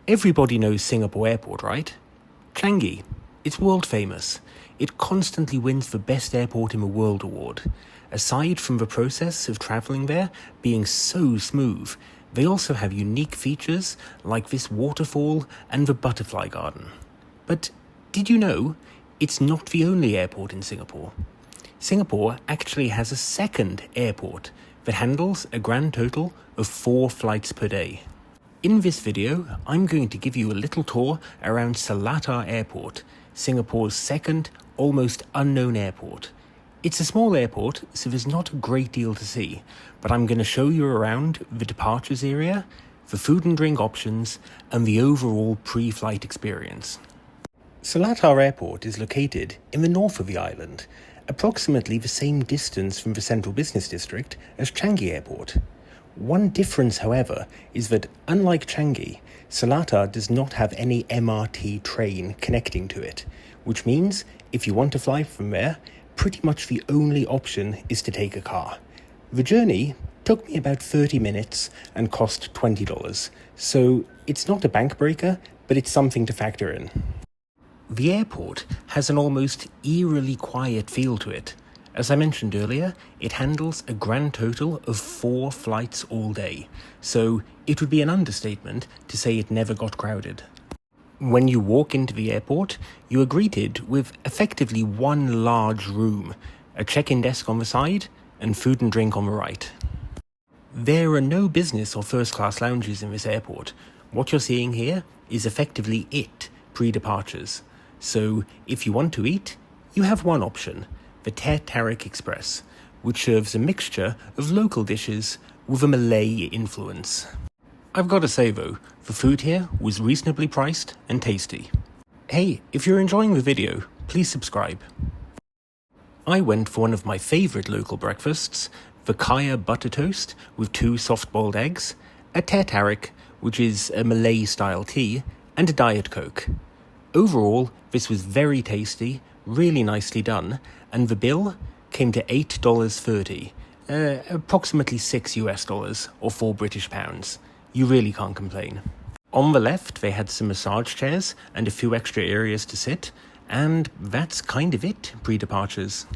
Everybody knows Singapore Airport, right? Changi. It's world famous. It constantly wins the Best Airport in the World award. Aside from the process of travelling there being so smooth, they also have unique features like this waterfall and the butterfly garden. But did you know it's not the only airport in Singapore? Singapore actually has a second airport that handles a grand total of 4 flights per day. In this video, I'm going to give you a little tour around Seletar Airport, Singapore's second, almost unknown airport. It's a small airport, so there's not a great deal to see, but I'm going to show you around the departures area, the food and drink options, and the overall pre-flight experience. Seletar Airport is located in the north of the island, approximately the same distance from the central business district as Changi Airport. One difference, however, is that unlike Changi, Selatar does not have any MRT train connecting to it, which means if you want to fly from there, pretty much the only option is to take a car. The journey took me about 30 minutes and cost $20, so it's not a bank breaker, but it's something to factor in. The airport has an almost eerily quiet feel to it. As I mentioned earlier, it handles a grand total of 4 flights all day, so it would be an understatement to say it never got crowded. When you walk into the airport, you are greeted with effectively one large room, a check-in desk on the side, and food and drink on the right. There are no business or first-class lounges in this airport. What you're seeing here is effectively it pre-departures. So if you want to eat, you have one option, the Selatar Express, which serves a mixture of local dishes with a Malay influence. I've got to say though, the food here was reasonably priced and tasty. Hey, if you're enjoying the video, please subscribe. I went for one of my favourite local breakfasts, the Kaya butter toast with 2 soft-boiled eggs, a Selatar, which is a Malay-style tea, and a Diet Coke. Overall, this was very tasty, really nicely done, and the bill came to $8.30, approximately $6 or 4 British pounds. You really can't complain. On the left, they had some massage chairs and a few extra areas to sit, and that's kind of it pre-departures.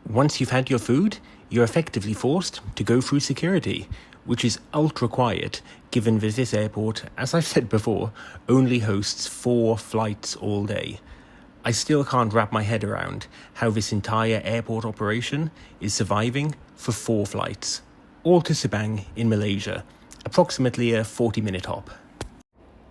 Once you've had your food, you're effectively forced to go through security, which is ultra quiet given that this airport, as I've said before, only hosts 4 flights all day. I still can't wrap my head around how this entire airport operation is surviving for 4 flights, all to Sabang in Malaysia, approximately a 40-minute hop.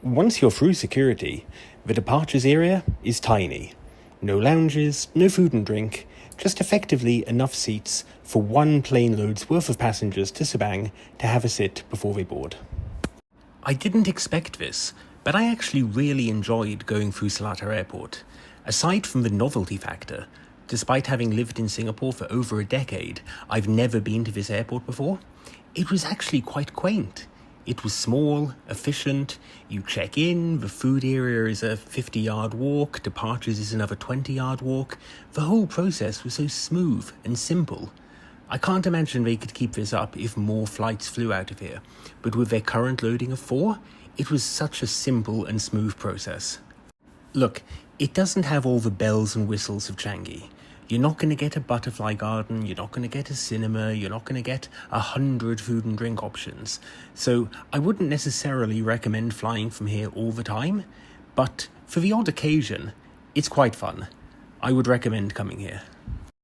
Once you're through security, the departures area is tiny. No lounges, no food and drink, just effectively enough seats for 1 plane load's worth of passengers to Sabang to have a sit before they board. I didn't expect this, but I actually really enjoyed going through Seletar Airport. Aside from the novelty factor, despite having lived in Singapore for over a decade, I've never been to this airport before. It was actually quite quaint. It was small, efficient, you check in, the food area is a 50-yard walk, departures is another 20-yard walk. The whole process was so smooth and simple. I can't imagine they could keep this up if more flights flew out of here, but with their current loading of 4, it was such a simple and smooth process. Look, it doesn't have all the bells and whistles of Changi. You're not going to get a butterfly garden, you're not going to get a cinema, you're not going to get 100 food and drink options. So I wouldn't necessarily recommend flying from here all the time, but for the odd occasion, it's quite fun. I would recommend coming here.